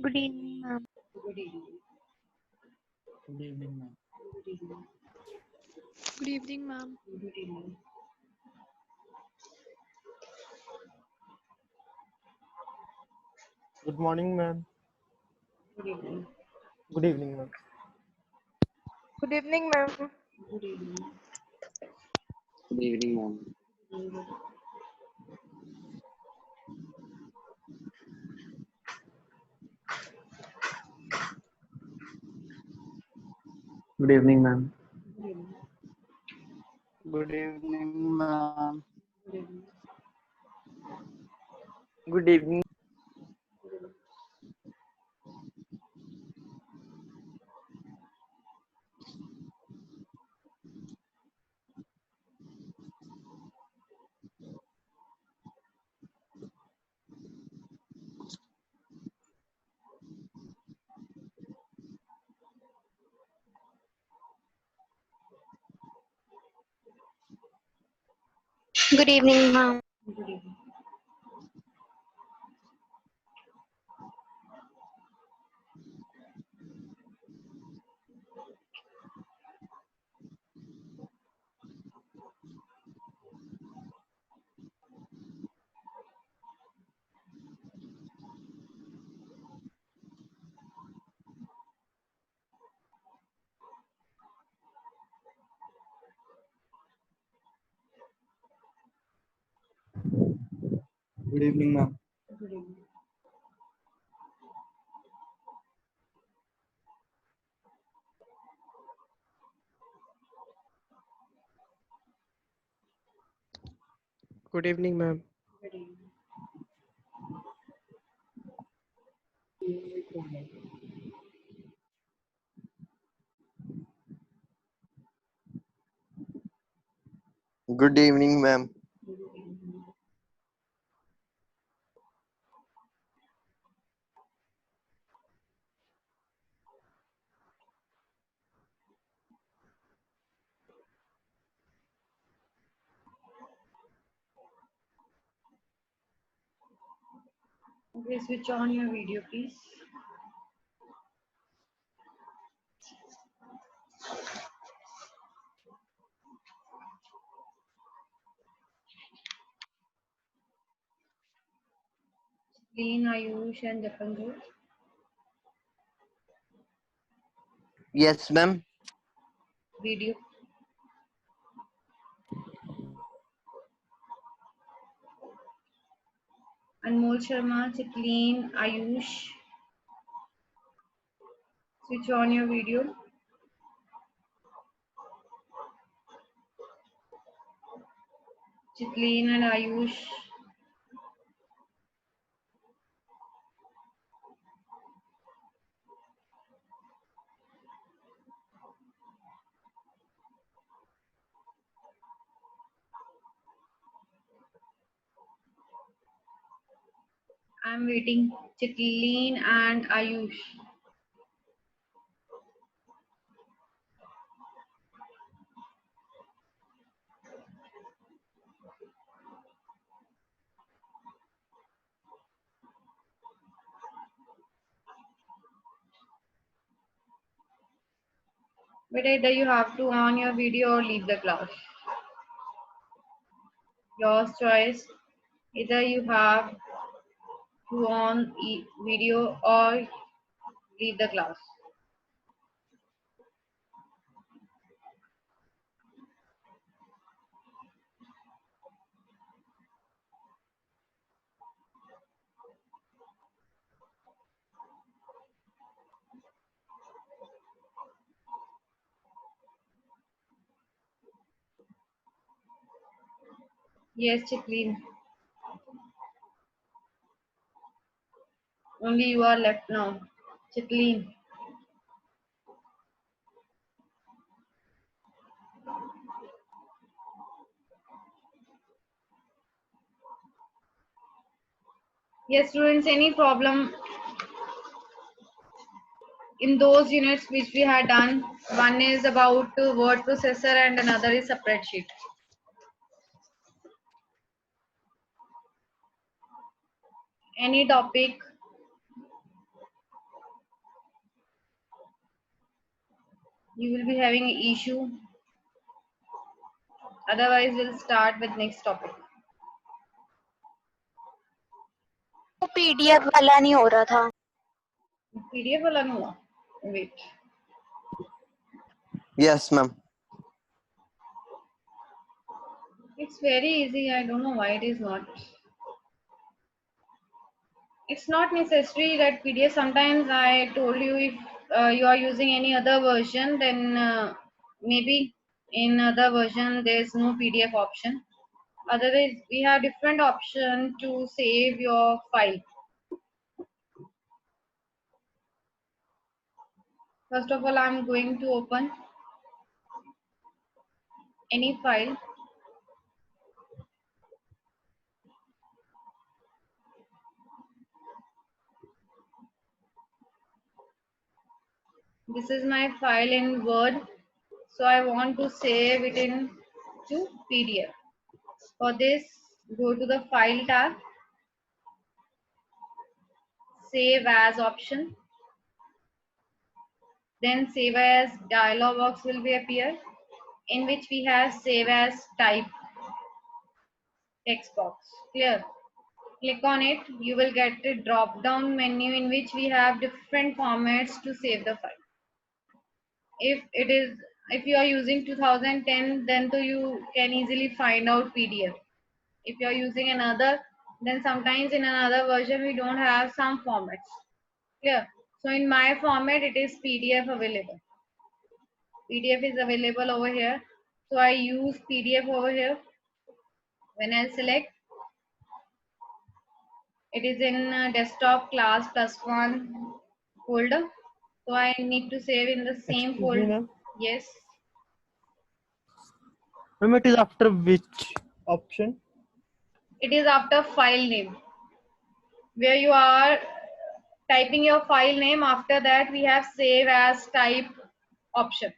Good evening, ma'am. Good evening. Good evening, ma'am. Good evening. Good evening, ma'am. Good evening. Good morning, ma'am. Good evening. Good evening, ma'am. Good evening, ma'am. Good evening. Good evening, ma'am. Good evening, ma'am. Good evening. Good evening, ma'am. Good evening. Good evening. Good evening, ma'am. Good evening. Good evening, ma'am. Good evening. Good evening, ma'am. Good evening. Good evening, ma'am. Good evening. Okay, switch on your video, please. Clean Ayush and Japanjot. Yes, ma'am. Video. Anmol Sharma, Chitleen, Ayush. Switch on your video. Chitleen and Ayush. I'm waiting. Chitleen and Ayush. But either you have to on your video or leave the class. Your choice. Either you have to on video or leave the class. Yes, Chitleen. Only you are left now. Chitleen. Yes, students, any problem in those units which we had done? One is about word processor and another is spreadsheet. Any topic? you will be having an issue. Otherwise, we'll start with next topic. वो PDF वाला नहीं हो रहा था. PDF वाला नहीं हुआ? Wait. Yes, ma'am. It's very easy. I don't know why it is not. It's not necessary that PDF. Sometimes I told you if you are using any other version, then maybe in other version there's no PDF option. Otherwise, we have different option to save your file. First of all, I'm going to open any file. This is my file in Word. So I want to save it in to PDF. For this, go to the File tab, Save As option. Then Save As dialog box will be appear, in which we have Save As Type text box. Clear? Click on it. You will get a drop down menu in which we have different formats to save the file. If you are using 2010, then so you can easily find out PDF. If you are using another, then sometimes in another version we don't have some formats. Clear? So in my format it is PDF available. PDF is available over here. So I use PDF over here. When I select, it is in desktop class +1 folder. So I need to save in the same Excuse me, folder. ma'am. Yes. Ma'am, it is after which option? It is after file name. Where you are typing your file name, after that we have save as type option.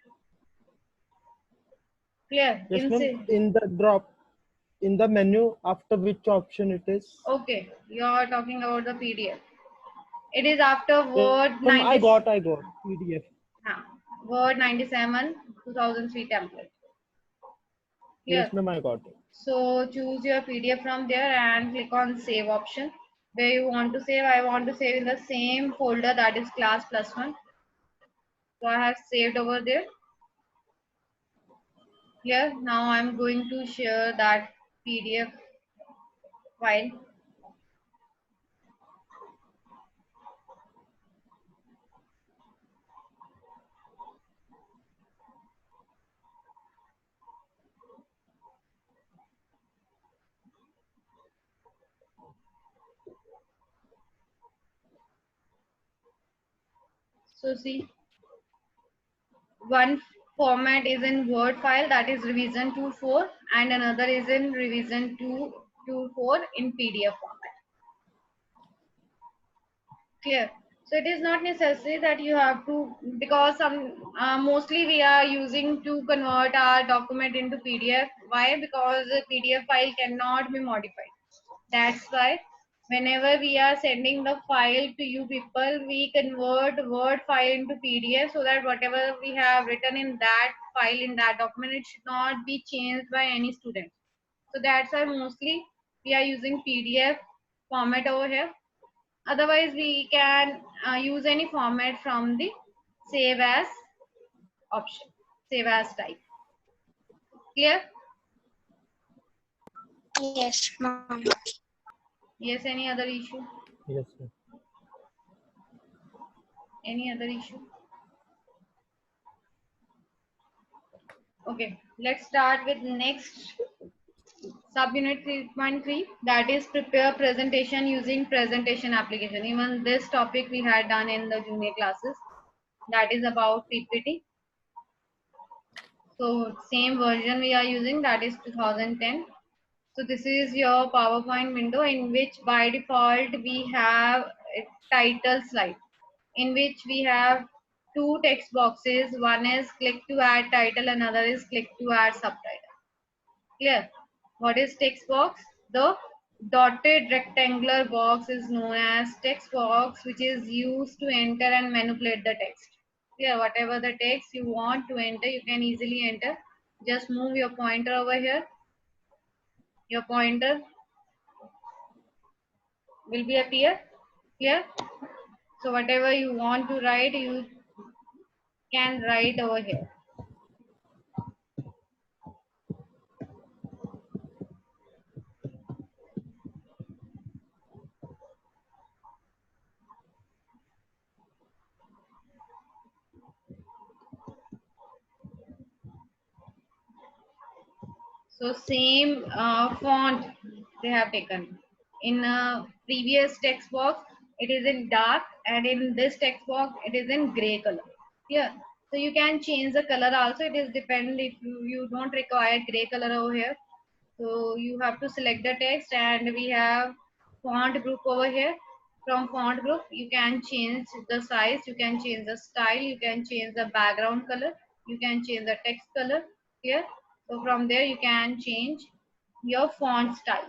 Clear? Yes, ma'am. In the menu, after which option it is? Okay, you are talking about the PDF. It is after Word Yes, ma'am, 90. I got PDF. Word 97 2003 template. Clear? Yes, ma'am, I got it. So choose your PDF from there and click on save option. Where you want to save, I want to save in the same folder, that is class +1. So I have saved over there. Here now I'm going to share that PDF file. So see, one format is in Word file, that is revision 2.4, and another is in revision 2.4 in PDF format. Clear? So it is not necessary that you have to, because mostly we are using to convert our document into PDF. Why? Because the PDF file cannot be modified. That's why whenever we are sending the file to you people, we convert Word file into PDF, so that whatever we have written in that file, in that document, it should not be changed by any student. So that's why mostly we are using PDF format over here. Otherwise, we can use any format from the save as option, save as type. Clear? Yes, ma'am. Yes, any other issue? Yes, ma'am. Any other issue? Okay, let's start with next subunit 3.3, that is prepare presentation using presentation application. Even this topic we had done in the junior classes, that is about PPT. So same version we are using, that is 2010. So this is your PowerPoint window in which by default we have a title slide, in which we have two text boxes. One is click to add title, another is click to add subtitle. Clear? What is text box? The dotted rectangular box is known as text box, which is used to enter and manipulate the text. Here, whatever the text you want to enter, you can easily enter. Just move your pointer over here. Your pointer will be appear here. So whatever you want to write, you can write over here. So same font they have taken. In previous text box, it is in dark, and in this text box, it is in gray color. Yeah. So you can change the color also. It is depend if you don't require gray color over here. So you have to select the text, and we have font group over here. From font group, you can change the size, you can change the style, you can change the background color, you can change the text color here. So from there, you can change your font styles.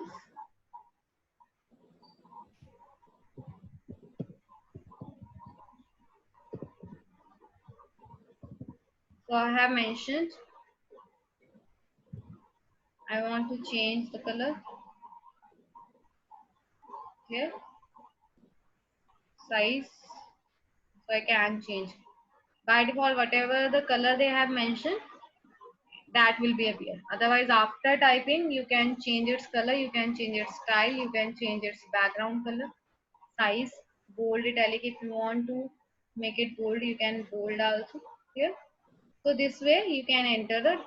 So I have mentioned I want to change the color here, size, so I can change. By default, whatever the color they have mentioned, that will be appear. Otherwise, after typing, you can change its color, you can change its style, you can change its background color, size, bold, italic. If you want to make it bold, you can bold also here. So this way you can enter the.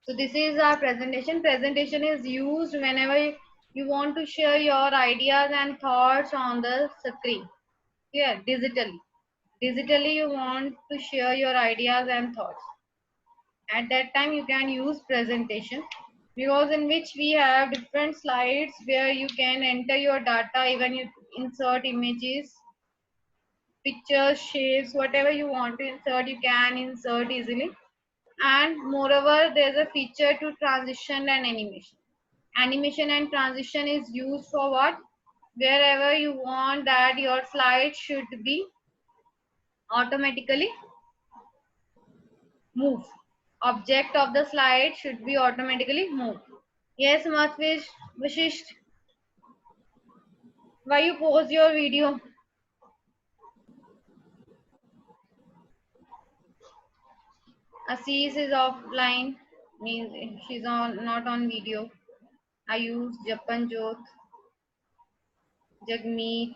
So this is our presentation. Presentation is used whenever you want to share your ideas and thoughts on the screen. Here, digitally. Digitally, you want to share your ideas and thoughts. At that time, you can use presentation, because in which we have different slides where you can enter your data, even you insert images, pictures, shapes, whatever you want to insert, you can insert easily. And moreover, there's a feature to transition and animation. Animation and transition is used for what? Wherever you want that your slide should be automatically move. Object of the slide should be automatically moved. Yes, Matvish, Vishisht, why you pause your video? Assis is offline, means she's on not on video. Ayush, Japanjot, Jagmeet.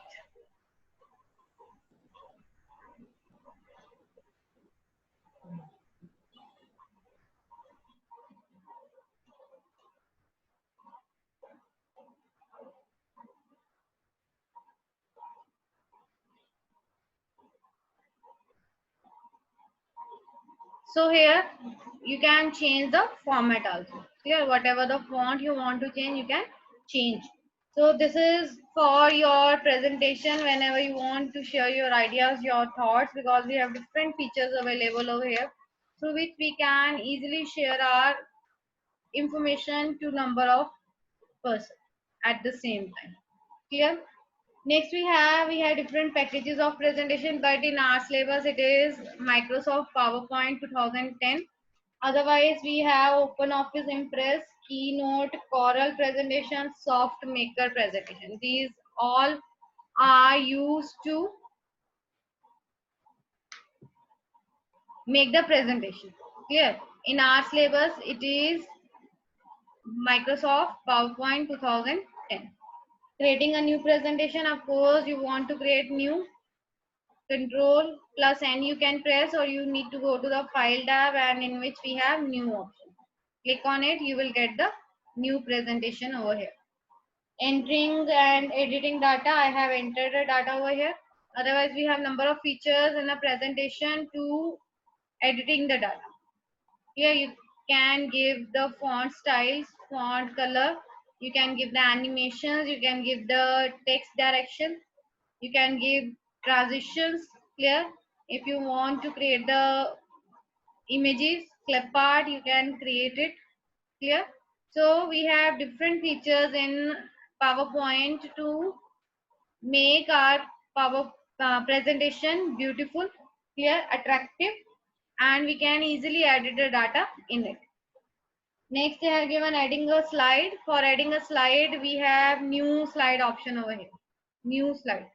So here you can change the format also. Here, whatever the font you want to change, you can change. So this is for your presentation whenever you want to share your ideas, your thoughts, because we have different features available over here through which we can easily share our information to number of persons at the same time. Clear? Next we have different packages of presentation, but in our syllabus it is Microsoft PowerPoint 2010. Otherwise we have OpenOffice Impress, Keynote, Corel presentation, SoftMaker presentation. These all are used to make the presentation. Clear? In our syllabus it is Microsoft PowerPoint 2010. Creating a new presentation, of course you want to create new, Control plus N you can press, or you need to go to the file tab, and in which we have new option. Click on it, you will get the new presentation over here. Entering and editing data, I have entered the data over here. Otherwise we have number of features in a presentation to editing the data. Here you can give the font styles, font color, you can give the animations, you can give the text direction, you can give transitions. Clear? If you want to create the images, clip art, you can create it. Clear? So we have different features in PowerPoint to make our power presentation beautiful. clear, attractive, and we can easily edit the data in it. Next, they have given adding a slide. For adding a slide, we have new slide option over here. New slide.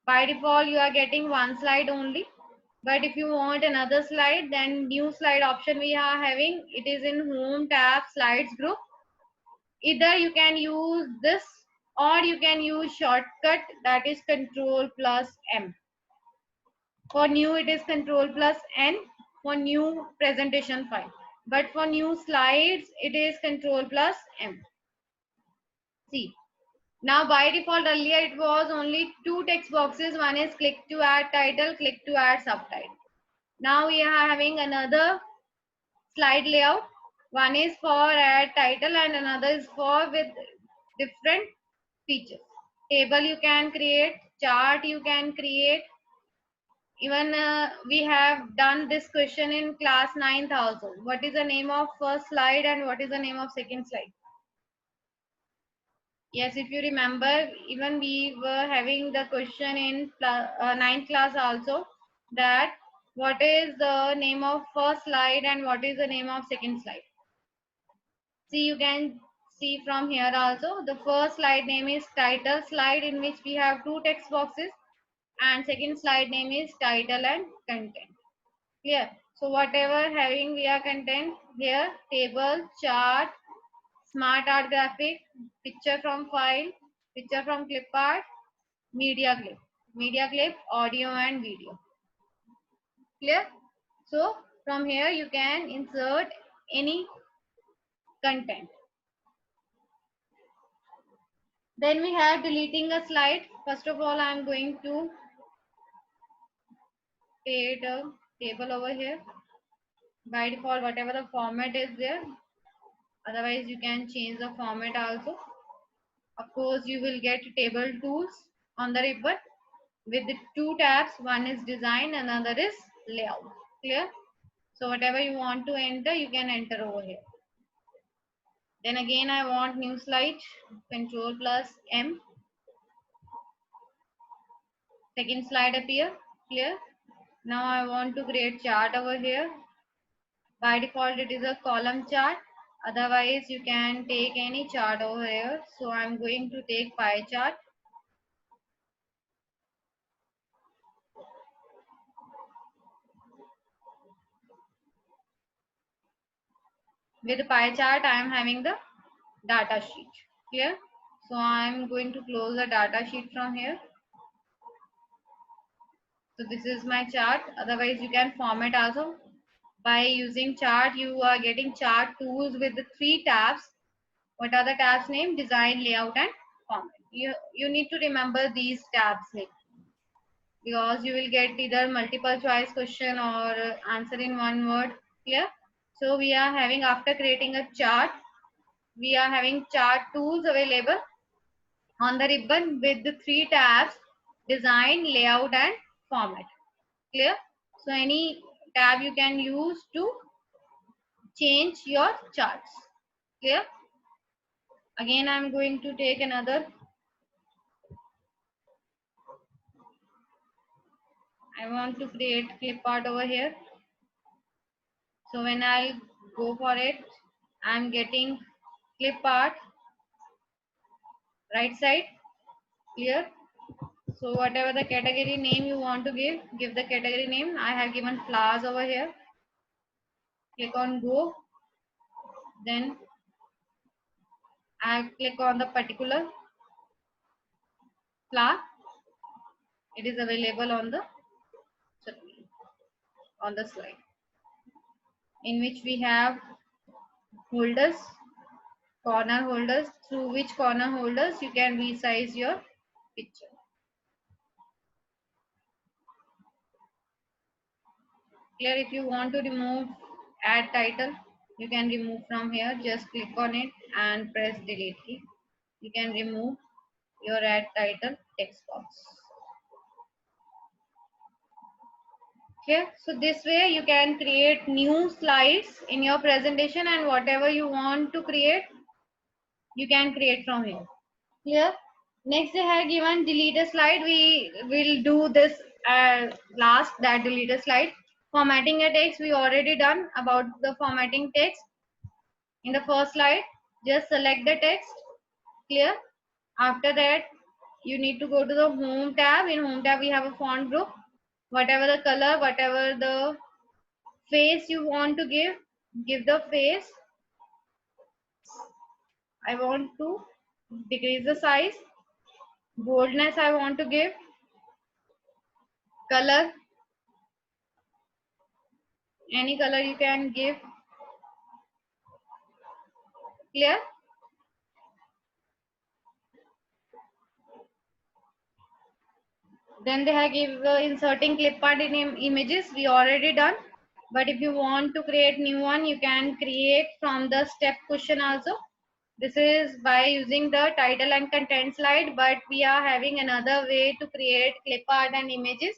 By default, you are getting one slide only. But if you want another slide, then new slide option we are having. It is in Home tab Slides group. Either you can use this or you can use shortcut, that is Control plus M. For new, it is Control plus N for new presentation file. But for new slides, it is Control plus M. See, now by default earlier it was only two text boxes. One is click to add title, click to add subtitle. Now we are having another slide layout. One is for add title and another is for with different features. Table you can create, chart you can create. Even we have done this question in class 9000. What is the name of first slide and what is the name of second slide? Yes, if you remember, even we were having the question in 9th class also, that what is the name of first slide and what is the name of second slide. See, you can see from here also, the first slide name is title slide, in which we have two text boxes, and second slide name is title and content. Clear? So whatever having we are content here, table, chart, smart art graphic, picture from file, picture from clip art, media clip, audio and video. Clear? So from here you can insert any content. Then we have deleting a slide. First of all, I am going to create a table over here. By default, whatever the format is there. Otherwise, you can change the format also. Of course, you will get table tools on the ribbon with the two tabs. One is design, another is layout. Clear? So whatever you want to enter, you can enter over here. Then again, I want new slide. Control plus M. Second slide appear. Clear? Now I want to create chart over here. By default, it is a column chart. Otherwise, you can take any chart over here. So I'm going to take pie chart. With the pie chart, I am having the data sheet. Clear? So I'm going to close the data sheet from here. So this is my chart. Otherwise, you can format also. By using chart, you are getting chart tools with the three tabs. What are the tabs name? Design, layout and format. You need to remember these tabs name, because you will get either multiple choice question or answer in one word. Clear? So we are having, after creating a chart, we are having chart tools available on the ribbon with the three tabs: design, layout and format. Clear? So any tab you can use to change your charts. Clear? Again, I'm going to take another. I want to create clip art over here. So when I go for it, I'm getting clip art right side. Clear? So whatever the category name you want to give the category name. I have given flowers over here. Click on go. Then I click on the particular flower. It is available on the slide, in which we have holders, corner holders, through which corner holders you can resize your picture. Clear? If you want to remove add title, you can remove from here. Just click on it and press delete key. You can remove your add title text box. Okay, so this way you can create new slides in your presentation, and whatever you want to create, you can create from here. Clear? Next, they have given delete a slide. We will do this last, that deleted slide. Formatting a text, we already done about the formatting text. In the first slide, just select the text. Clear? After that, you need to go to the home tab. In home tab, we have a font group. Whatever the color, whatever the face you want to give the face. I want to decrease the size. Boldness I want to give. Color, any color you can give. Clear? Then they have give inserting clip art in images. We already done. But if you want to create new one, you can create from the step question also. This is by using the title and content slide, but we are having another way to create clip art and images.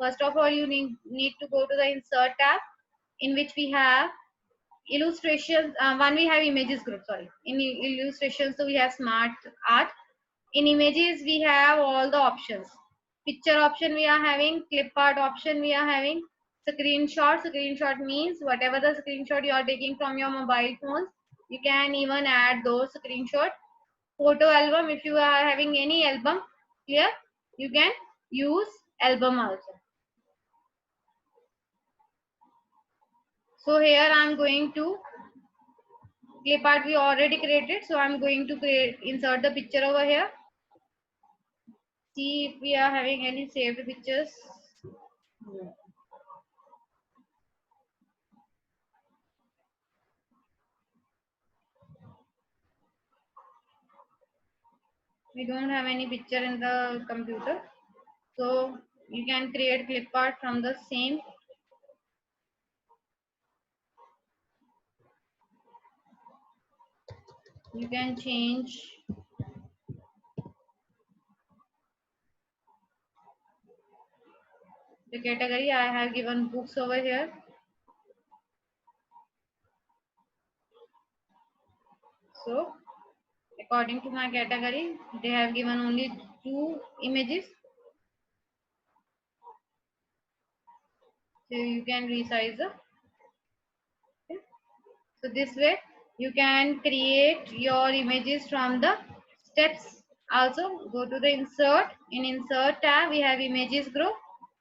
First of all, you need to go to the insert tab, in which we have illustrations. One we have images group, sorry. In illustrations, so we have smart art. In images, we have all the options. Picture option we are having, clip art option we are having, screenshot. Screenshot means whatever the screenshot you are taking from your mobile phones, you can even add those screenshot. Photo album, if you are having any album, clear, you can use album also. So here I am going to clip art we already created, so I am going to insert the picture over here. See if we are having any saved pictures. We don't have any picture in the computer, so you can create clip art from the same. You can change the category. I have given books over here. So according to my category, they have given only 2 images. So you can resize the. Okay. So this way you can create your images from the steps. Also go to the insert. In insert tab, we have images group.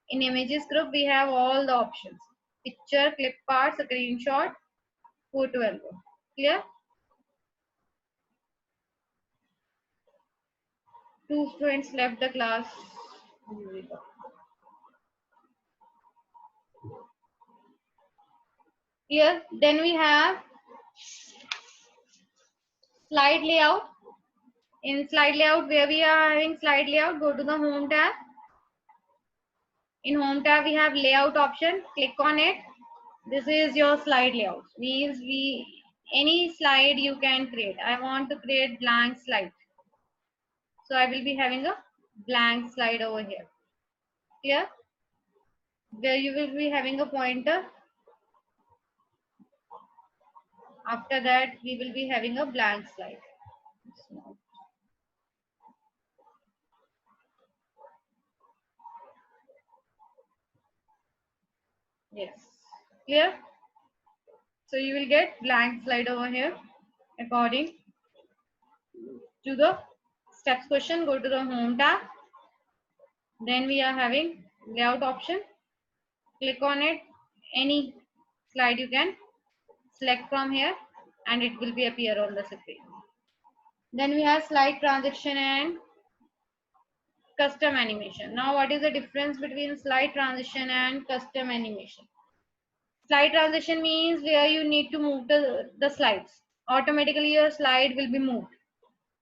In images group, we have all the options: picture, clip art, screenshot, photo album. Clear? 2 students left the class. Here, then we have slide layout. In slide layout, where we are having slide layout, go to the home tab. In home tab, we have layout option. Click on it. This is your slide layout. Means any slide you can create. I want to create blank slide. So I will be having a blank slide over here. Here, where you will be having a pointer. After that, we will be having a blank slide. Yes, clear? So you will get blank slide over here. According to the steps question, go to the home tab. Then we are having layout option. Click on it. Any slide you can select from here, and it will be appear on the screen. Then we have slide transition and custom animation. Now what is the difference between slide transition and custom animation? Slide transition means where you need to move the slides. Automatically your slide will be moved.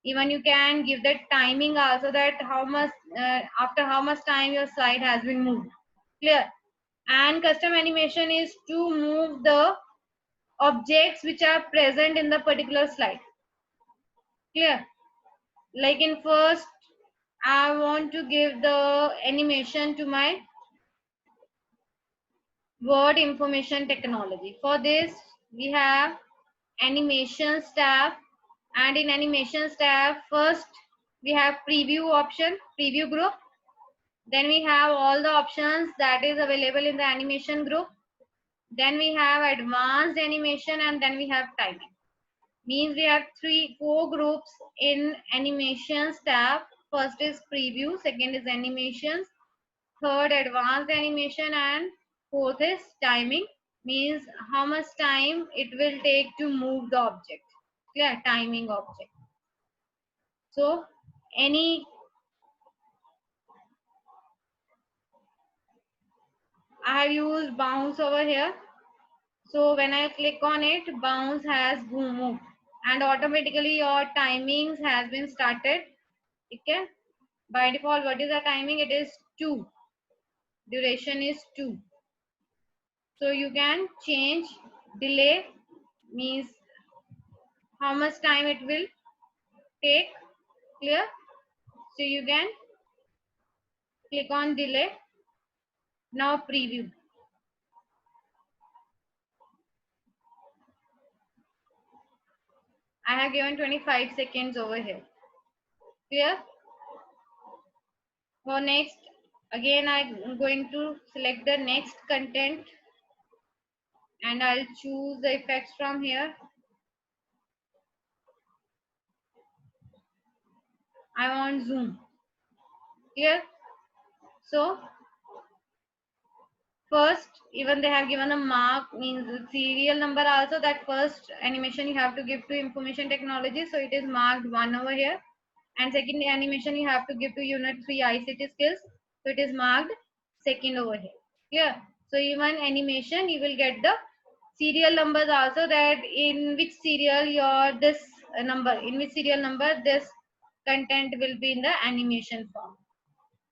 Even you can give that timing also, that how much after how much time your slide has been moved. Clear? And custom animation is to move the objects which are present in the particular slide. Clear? Like in first, I want to give the animation to my word information technology. For this, we have animations tab, and in animations tab, first we have preview option, preview group. Then we have all the options that is available in the animation group. Then we have advanced animation, and then we have timing. Means we have four groups in animations tab. First is preview, second is animations, third advanced animation, and fourth is timing. Means how much time it will take to move the object. Clear? Timing object. So I have used bounce over here. So when I click on it, bounce has moved, and automatically your timings has been started. Okay. By default, what is the timing? It is 2. Duration is 2. So you can change delay, means how much time it will take. Clear? So you can click on delay. Now preview. I have given 25 seconds over here. Clear? For next, again I'm going to select the next content, and I'll choose the effects from here. I want zoom. Clear? So first, even they have given a mark, means the serial number also, that first animation you have to give to information technology, so it is marked 1 over here. And second animation you have to give to unit 3 ICT skills, so it is marked 2nd over here. Clear? So even animation you will get the serial numbers also, that in which serial your this number, in which serial number this content will be in the animation form.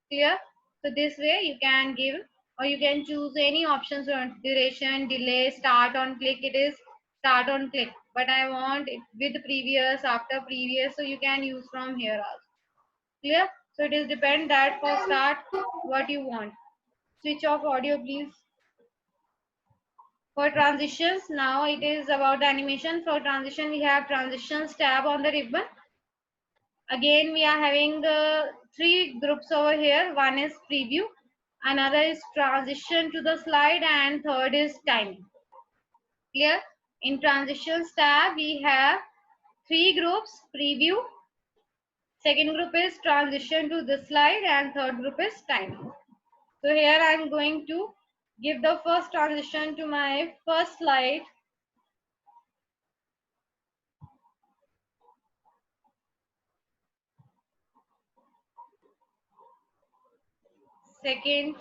Clear? So this way you can give, or you can choose any options on duration, delay, start on click. It is start on click, but I want it with previous, after previous, so you can use from here also. Clear? So it is depend that for start what you want. Switch off audio please. For transitions, now it is about the animation. For transition, we have transitions tab on the ribbon. Again, we are having the 3 groups over here. One is preview, another is transition to the slide, and third is timing. Clear? In transitions tab, we have 3 groups: preview, second group is transition to the slide, and third group is timing. So here I am going to give the first transition to my first slide. Second,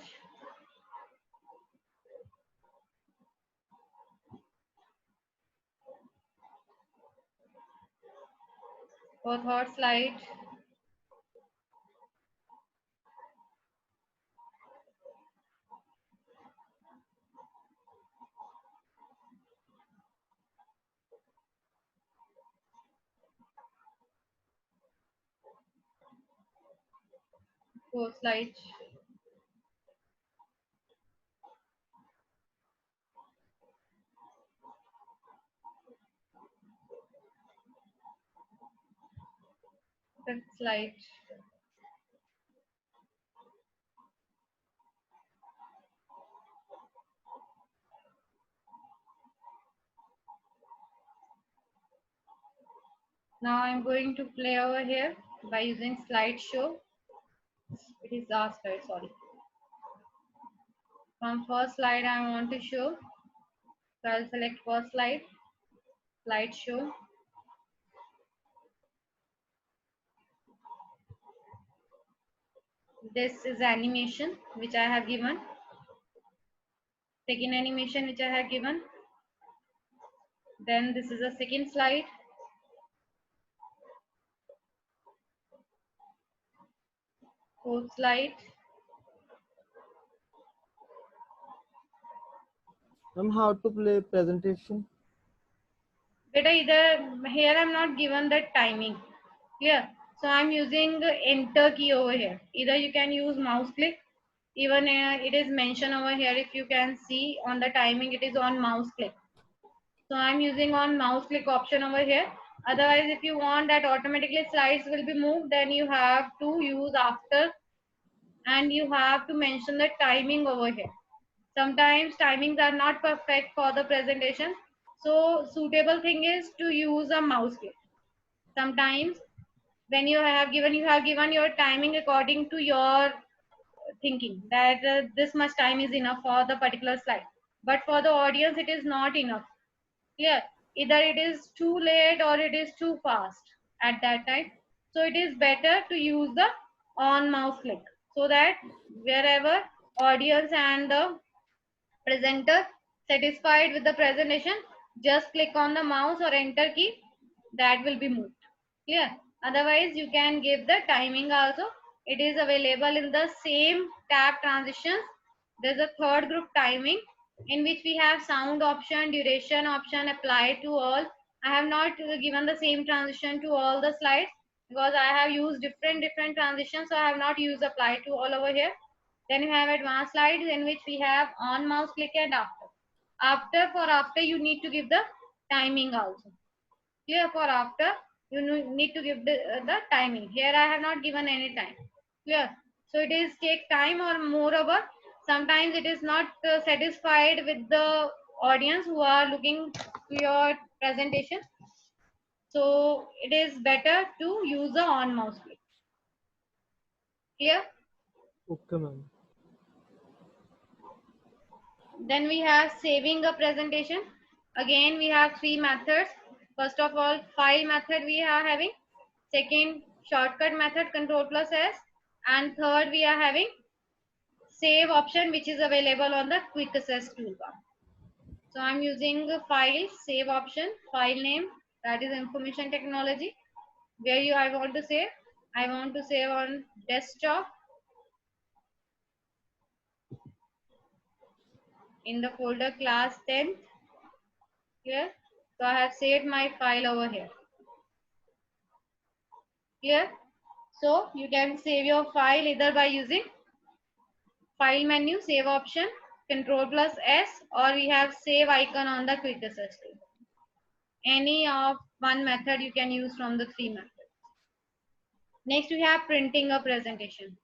for third slide, fourth slide. Fifth slide. Now I'm going to play over here by using slideshow. It is last slide, sorry. From first slide I want to show. So I'll select first slide, slideshow. This is animation which I have given. Second animation which I have given. Then this is a second slide. Fourth slide. How to play presentation? Beta, either here I'm not given the timing. Clear? So I'm using the enter key over here. Either you can use mouse click. Even it is mentioned over here, if you can see on the timing, it is on mouse click. So I'm using on mouse click option over here. Otherwise, if you want that automatically slides will be moved, then you have to use after and you have to mention the timing over here. Sometimes timings are not perfect for the presentation, so suitable thing is to use a mouse click. Sometimes when you have given your timing according to your thinking that this much time is enough for the particular slide, but for the audience it is not enough. Yeah, either it is too late or it is too fast at that time. So it is better to use the on mouse click, so that wherever audience and the presenter satisfied with the presentation, just click on the mouse or enter key, that will be moved. Clear? Otherwise you can give the timing also. It is available in the same tab transitions. There's a third group, timing, in which we have sound option, duration option, apply to all. I have not given the same transition to all the slides because I have used different transitions, so I have not used apply to all over here. Then you have advanced slides in which we have on mouse click and after. For after you need to give the timing also. Here for after you need to give the timing. Here I have not given any time. Clear? So it is take time, or moreover sometimes it is not satisfied with the audience who are looking to your presentation. So it is better to use the on mouse click. Clear? Okay, ma'am. Then we have saving a presentation. Again, we have three methods. First of all, file method we are having. Second, shortcut method, Control plus S. And third, we are having save option, which is available on the quick access toolbar. So I'm using the file save option, file name, that is information technology. Where I want to save? I want to save on desktop in the folder class 10th. Here. So I have saved my file over here. Clear? So you can save your file either by using file menu, save option, Control plus S, or we have save icon on the quick access tool. Any of one method you can use from the three methods. Next we have printing a presentation.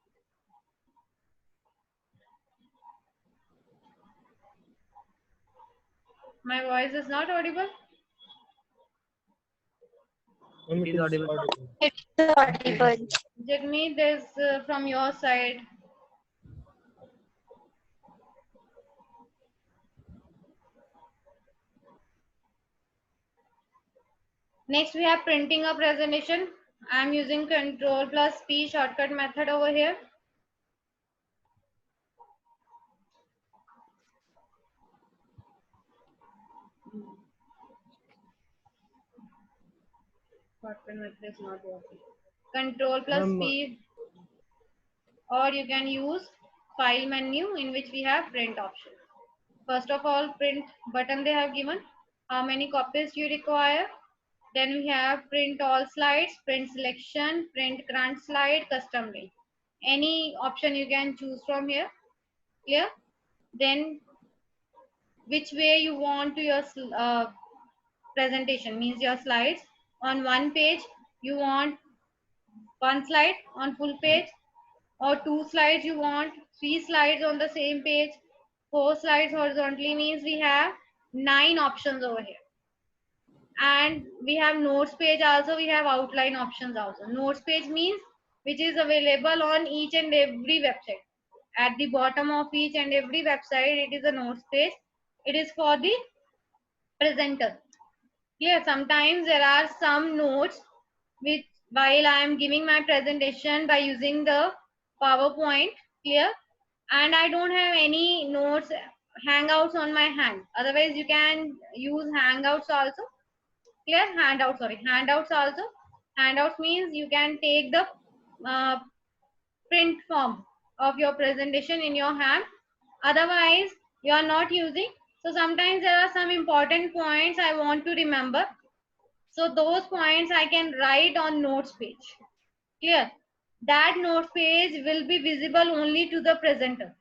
My voice is not audible. Ma'am, it is audible. It's audible. Jagmeet, there's from your side. Next we have printing a presentation. I'm using Control plus P shortcut method over here. Shortcut method is not working. Control plus Ma'am, P, or you can use file menu in which we have print option. First of all, print button they have given. How many copies you require? Then we have print all slides, print selection, print current slide, custom link. Any option you can choose from here. Clear? Then which way you want to your presentation, means your slides. On one page you want one slide on full page, or two slides you want, three slides on the same page, four slides horizontally, means we have 9 options over here. And we have notes page also, we have outline options also. Notes page means which is available on each and every website. At the bottom of each and every website it is a notes page. It is for the presenter. Clear? Sometimes there are some notes which while I am giving my presentation by using the PowerPoint, clear, and I don't have any notes, hangouts on my hand. Otherwise you can use hangouts also. Clear? Handouts also. Handouts means you can take the print form of your presentation in your hand. Otherwise you are not using. So sometimes there are some important points I want to remember. So those points I can write on notes page. Clear? That notes page will be visible only to the presenter.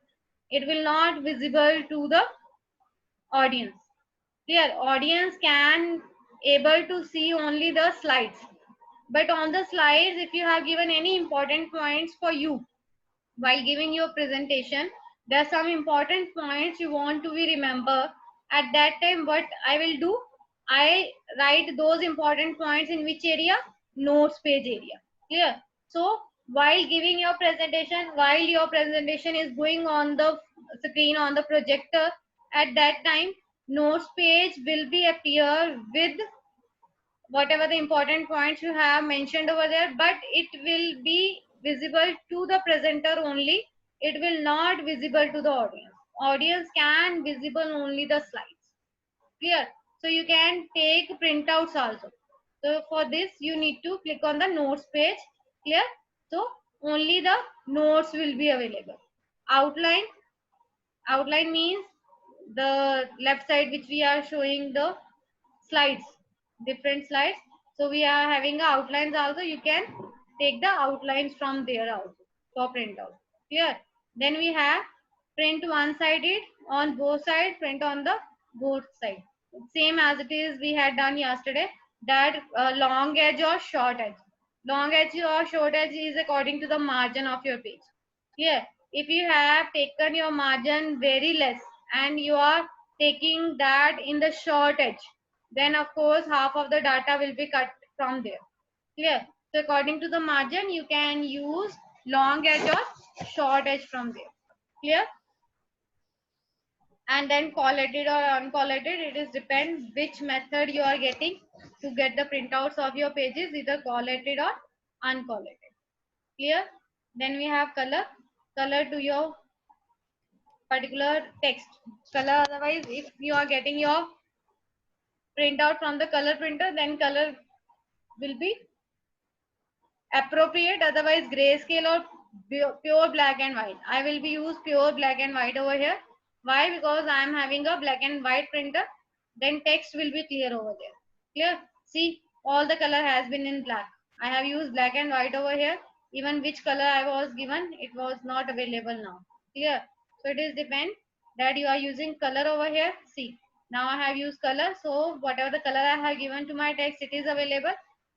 It will not visible to the audience. Clear? Audience can able to see only the slides. But on the slides, if you have given any important points for you, while giving your presentation, there are some important points you want to be remember. At that time, what I will do, I write those important points in which area? Notes page area. Clear? So while giving your presentation, while your presentation is going on the screen on the projector, at that time notes page will be appear with whatever the important points you have mentioned over there, but it will be visible to the presenter only. It will not visible to the audience. Audience can visible only the slides. Clear? So you can take printouts also. So for this you need to click on the notes page. Clear? So only the notes will be available. Outline means the left side which we are showing the slides, different slides. So we are having outlines also. You can take the outlines from there also for printout. Clear? Then we have print one sided on both sides, print on the both sides. Same as it is we had done yesterday. That long edge or short edge. Long edge or short edge is according to the margin of your page. Here, if you have taken your margin very less and you are taking that in the short edge, then of course half of the data will be cut from there. Clear? So according to the margin, you can use long edge or short edge from there. Clear? And then collated or uncollated, it is depends which method you are getting to get the printouts of your pages, either collated or uncollated. Clear? Then we have color to your particular text color. Otherwise, if you are getting your printout from the color printer, then color will be appropriate. Otherwise, grayscale or pure black and white. I will be use pure black and white over here. Why? Because I am having a black and white printer. Then text will be clear over there. Clear? See, all the color has been in black. I have used black and white over here. Even which color I was given, it was not available now. Clear? So it is depend that you are using color over here. See, now I have used color. So whatever the color I have given to my text, it is available.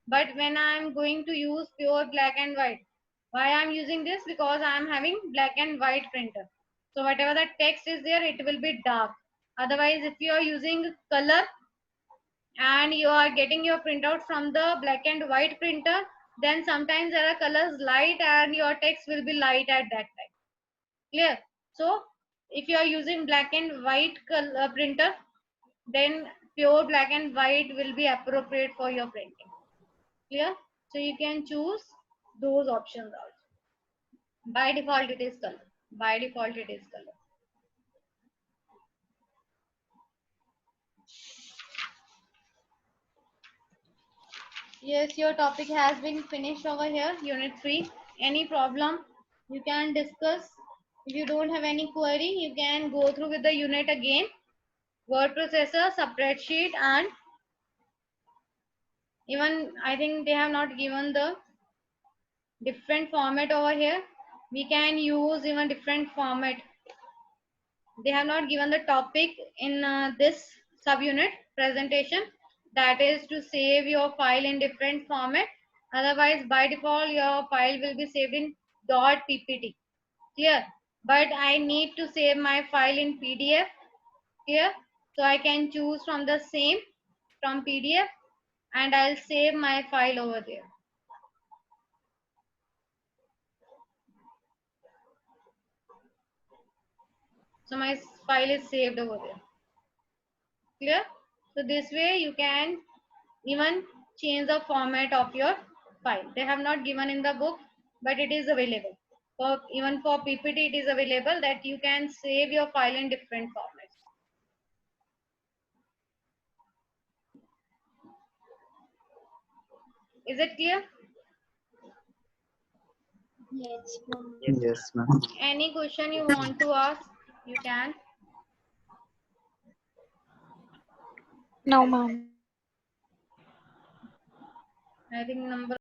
But when I am going to use pure black and white, why I am using this? Because I am having black and white printer. So whatever the text is there, it will be dark. Otherwise, if you are using color and you are getting your printout from the black and white printer, then sometimes there are colors light and your text will be light at that time. Clear? So if you are using black and white color printer, then pure black and white will be appropriate for your printing. Clear? So you can choose those options also. By default it is color. By default it is color. Yes, your topic has been finished over here, unit 3. Any problem you can discuss. If you don't have any query, you can go through with the unit again. Word processor, spreadsheet, and even I think they have not given the different format over here. We can use even different format. They have not given the topic in this subunit presentation, that is to save your file in different format. Otherwise, by default your file will be saved in .ppt. Clear? But I need to save my file in PDF. Clear? So I can choose from the same from PDF and I'll save my file over there. So my file is saved over there. Clear? So this way you can even change the format of your file. They have not given in the book, but it is available. For even for PPT, it is available that you can save your file in different formats. Is it clear? Yes, ma'am. Yes, ma'am. Any question you want to ask, you can. No, ma'am. I think number